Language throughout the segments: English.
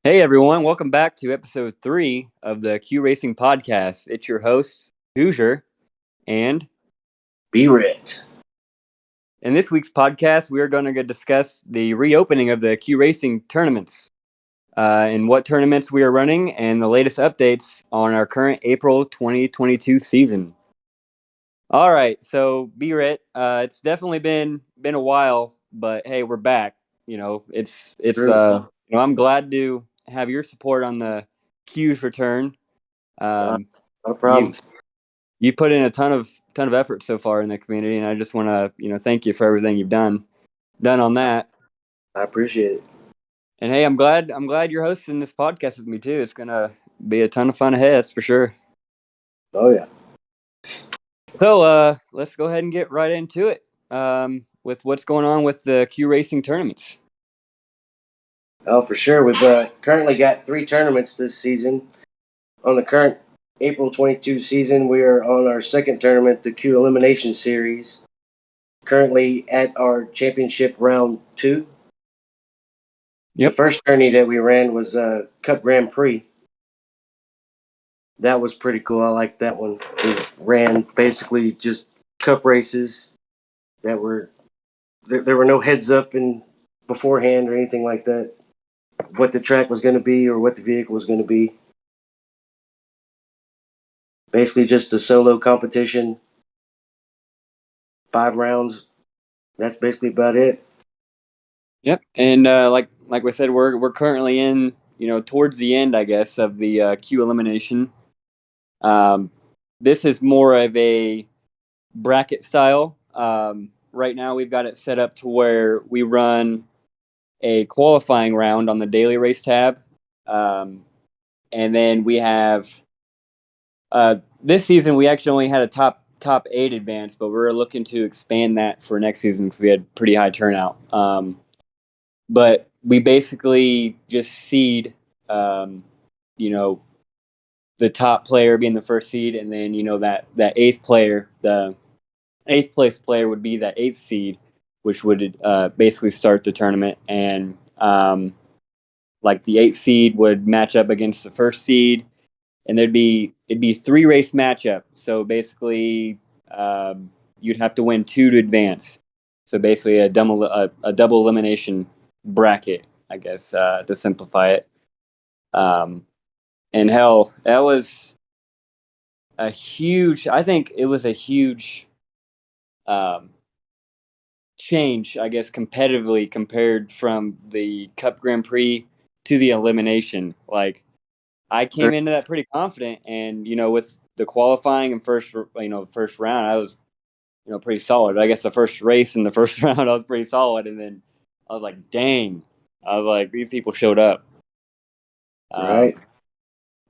Hey everyone, welcome back to episode 3 of the Q Racing Podcast. It's your hosts, Hoosier, and Be Rit. in this week's podcast, we are going to discuss the reopening of the Q Racing tournaments and what tournaments we are running and the latest updates on our current April 2022 season. All right, so Be Rit, it's definitely been a while, but hey, we're back. I'm glad to have your support on the Q's return. Um, No problem. you've you've put in a ton of effort so far in the community, and I just want to thank you for everything you've done on that. I appreciate it. And hey, I'm glad you're hosting this podcast with me too. It's gonna be a ton of fun ahead, that's for sure. Oh, yeah. So let's go ahead and get right into it with what's going on with the Q Racing tournaments. Oh, for sure. We've currently got 3 tournaments this season. On the current April 22 season, we are on our second tournament, the Q Elimination Series. Currently at our championship round 2. Yep. The first tourney that we ran was Cup Grand Prix. That was pretty cool. I liked that one. We ran basically just cup races that were there were no heads up in beforehand or anything like that. What the track was going to be or what the vehicle was going to be. Basically, just a solo competition. 5 rounds. That's basically about it. Yep. And like we said, we're currently in towards the end, I guess, of the Q elimination. This is more of a bracket style. Right now, we've got it set up to where we run a qualifying round on the daily race tab, and then we have this season we actually only had a top 8 advance, but we're looking to expand that for next season because we had pretty high turnout. But we basically just seed, the top player being the first seed, and then that eighth player, the eighth place player would be that eighth seed, which would basically start the tournament. And like the eighth seed would match up against the first seed, and it'd be 3 race matchup. So basically, you'd have to win 2 to advance. So basically, a double elimination bracket, I guess, to simplify it. And hell, that was a huge. I think it was a huge change, I guess, competitively compared from the Cup Grand Prix to the elimination. Like, I came into that pretty confident, and with the qualifying and first round, I was pretty solid. I guess the first race in the first round, I was pretty solid, and then I was like, dang, I was like, these people showed up. Right.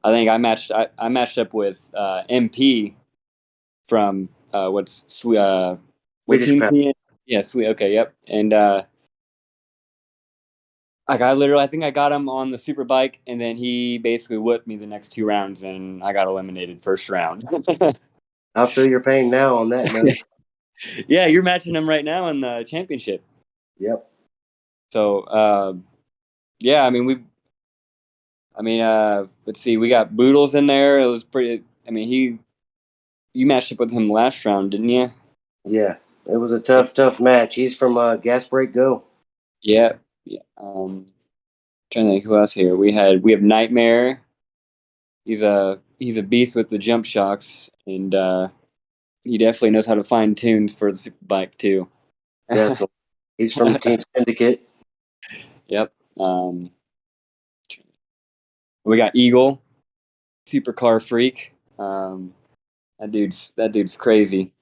I think I matched up with MP from what's sweet. What Swedish team's Power. he in? Yeah, sweet. Okay, yep. And I think I got him on the super bike, and then he basically whipped me the next 2 rounds, and I got eliminated first round. I'll feel your pain now on that note. Yeah, you're matching him right now in the championship. Yep. So yeah, let's see, we got Boodles in there. It was pretty. I mean, you matched up with him last round, didn't you? Yeah. It was a tough match. He's from Gas Break Go. Yeah. Yeah. Trying to think who else here. We have Nightmare. He's a beast with the jump shocks, and he definitely knows how to find tunes for the super bike too. Definitely. He's from Team Syndicate. Yep. We got Eagle, supercar freak. That dude's crazy.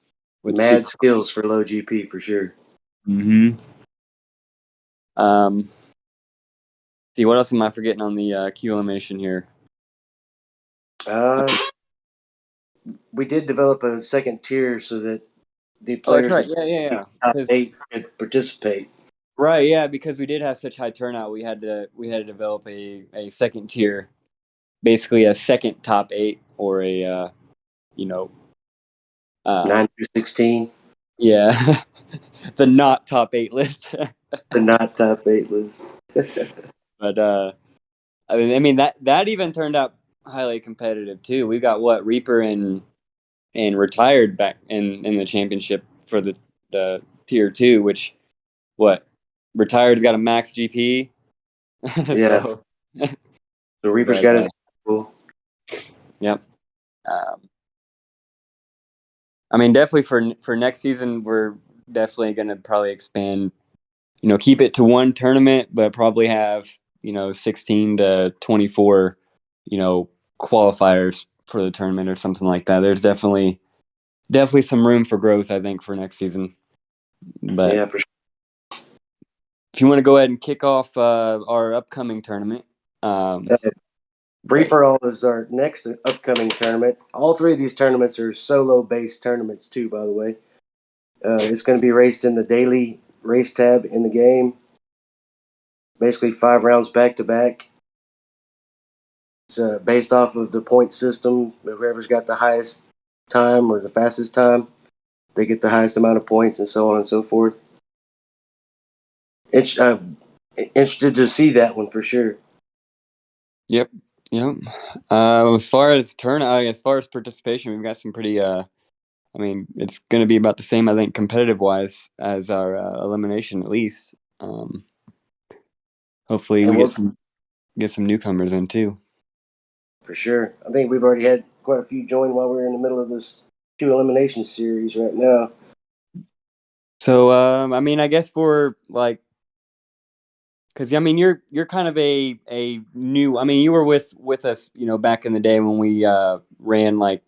With Mad skills for low GP for sure. Mm-hmm. See, what else am I forgetting on the Q elimination here? We did develop a second tier so that the Oh, that's players right. Yeah. top 8 could participate. Right, yeah, because we did have such high turnout, we had to develop a second tier, basically a second top 8 or a you know 9 through 16. yeah, the not top 8 list. The not top 8 list. But I mean that even turned out highly competitive too. We got what Reaper and retired back in the championship for the tier two, which what retired's got a max GP. Yeah. So, The Reaper's but got his cool. yep. Um, I mean, definitely for next season, we're definitely going to probably expand. Keep it to one tournament, but probably have 16 to 24, qualifiers for the tournament or something like that. There's definitely some room for growth, I think, for next season. But Yeah, for sure. if you want to go ahead and kick off our upcoming tournament, Free for All is our next upcoming tournament. All three of these tournaments are solo based tournaments, too, by the way. It's going to be raced in the daily race tab in the game. Basically, 5 rounds back to back. It's based off of the point system. Whoever's got the highest time or the fastest time, they get the highest amount of points, and so on and so forth. It's interested to see that one for sure. yep, yep. As far as participation, we've got some pretty. I mean, it's going to be about the same, I think, competitive wise as our elimination, at least. Hopefully, And we we'll get some newcomers in too. For sure. I think we've already had quite a few join while we're in the middle of this two elimination series right now. So, I mean, I guess for like, because I mean, you're kind of a new. I mean, you were with us, back in the day when we ran like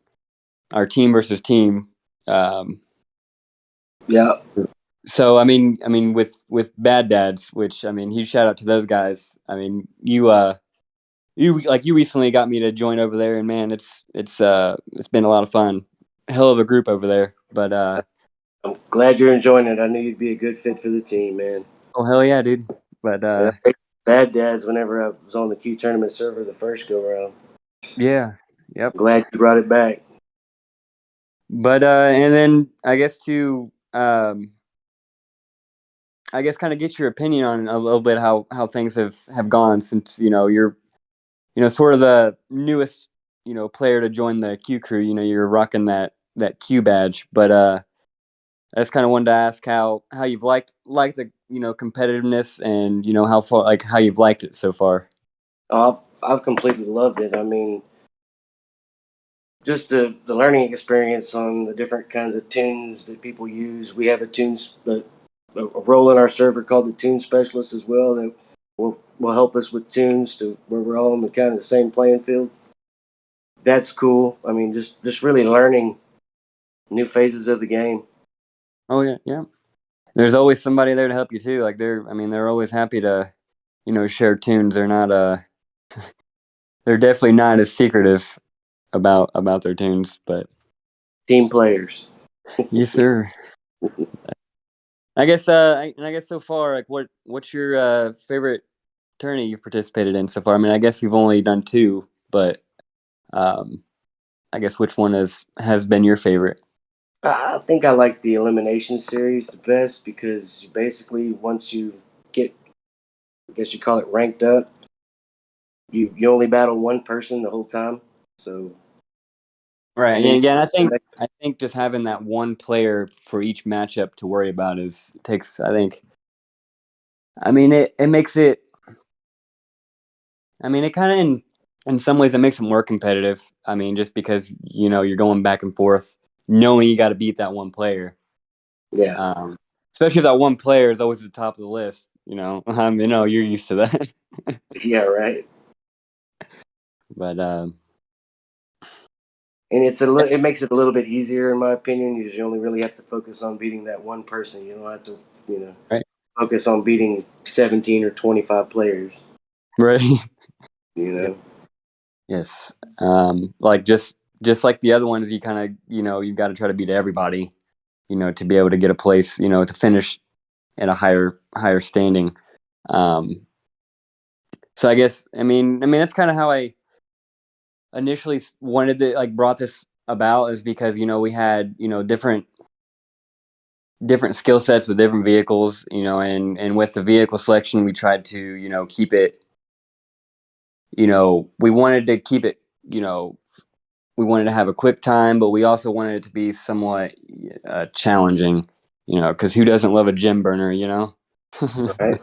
our team versus team. Um, Yeah. so with Bad Dads, which I mean, huge shout out to those guys. I mean, you recently got me to join over there, and man, it's been a lot of fun. Hell of a group over there, but I'm glad you're enjoying it. I knew you'd be a good fit for the team, man. oh hell yeah, dude. But Yeah. Bad Dads whenever I was on the Q tournament server the first go round. yeah, yep. Glad you brought it back. But and then I guess to I guess kind of get your opinion on a little bit how things have gone since you're sort of the newest player to join the Q crew. You're rocking that Q badge, but I just kind of wanted to ask how you've liked the competitiveness and how far like how you've liked it so far. Oh, I've completely loved it. I mean, just the learning experience on the different kinds of tunes that people use. We have a role in our server called the tune specialist as well that will help us with tunes to where we're all on the kind of the same playing field. That's cool. I mean, just really learning new phases of the game. Oh yeah, yeah. There's always somebody there to help you too. Like they're always happy to share tunes. They're definitely not as secretive about their tunes, but Team players. yes, sir. And I guess so far, like what's your favorite tourney you've participated in so far? I mean, I guess you've only done two, but um, I guess which one has been your favorite? I think I like the elimination series the best because basically once you get, I guess you call it ranked up, you only battle one person the whole time. So Right. and then Again, I think just having that one player for each matchup to worry about is takes. I think. I mean, it makes it. I mean, it kind of in some ways it makes it more competitive. I mean, just because you're going back and forth, knowing you got to beat that one player. yeah, Um, Especially if that one player is always at the top of the list. You're used to that. yeah, right. But And it makes it a little bit easier in my opinion because you only really have to focus on beating that one person. You don't have to you know right, focus on beating 17 or 25 players. right, You yep, know. yes. Like just like the other ones, you kind of you've got to try to beat everybody. To be able to get a place. To finish at a higher standing. Um, so I guess I mean that's kind of how I initially wanted to like brought this about is because we had different skill sets with different vehicles, and with the vehicle selection we tried to keep it we wanted to keep it, we wanted to have a quick time, but we also wanted it to be somewhat challenging, because who doesn't love a gym burner, Right.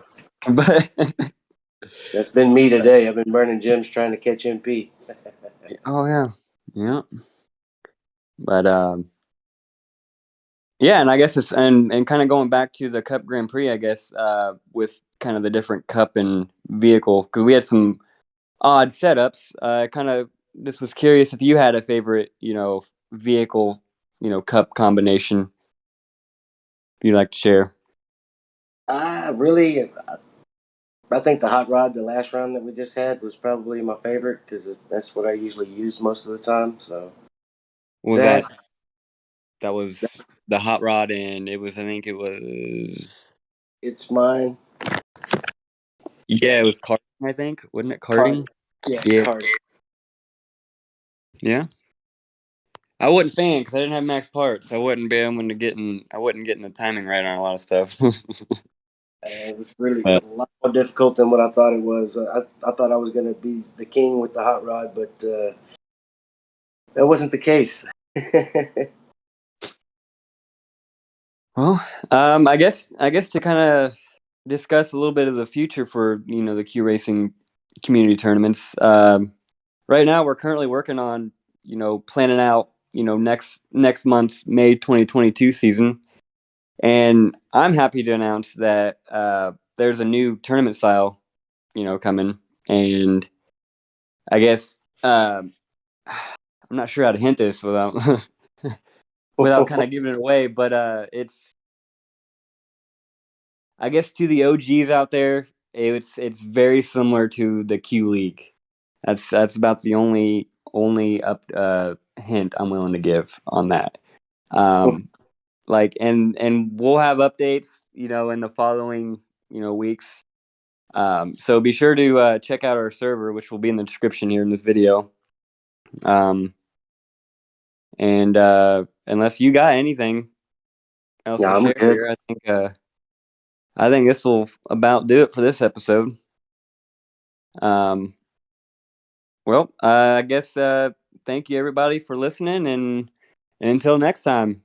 But That's been me today. I've been burning gyms trying to catch MP. oh yeah, yeah. But yeah, and I guess it's and kind of going back to the Cup Grand Prix, I guess, with kind of the different Cup and vehicle, because we had some odd setups. Kind of just was curious if you had a favorite, vehicle, Cup combination you'd like to share. Really, I think the hot rod, the last round that we just had, was probably my favorite because that's what I usually use most of the time. So What was that, that was the hot rod, and I think it was, it's mine. yeah, it was karting, I think, wasn't it Card, karting? yeah, Yeah, card. yeah. I wasn't fan because I didn't have max parts. I wasn't getting the timing right on a lot of stuff. It was really But a lot more difficult than what I thought it was. I thought I was going to be the king with the hot rod, but that wasn't the case. well, I guess to kind of discuss a little bit of the future for the Q Racing community tournaments. Right now, we're currently working on planning out next month's May 2022 season, and I'm happy to announce that there's a new tournament style coming, and I guess I'm not sure how to hint this without without kind of giving it away, but it's I guess to the OGs out there, it's very similar to the Q League. That's about the only up hint I'm willing to give on that. Um, like and we'll have updates, in the following weeks. So be sure to check out our server, which will be in the description here in this video. Um, and unless you got anything else No, to I'm share good. here, I think this will about do it for this episode. Um, well, I guess thank you everybody for listening, and until next time.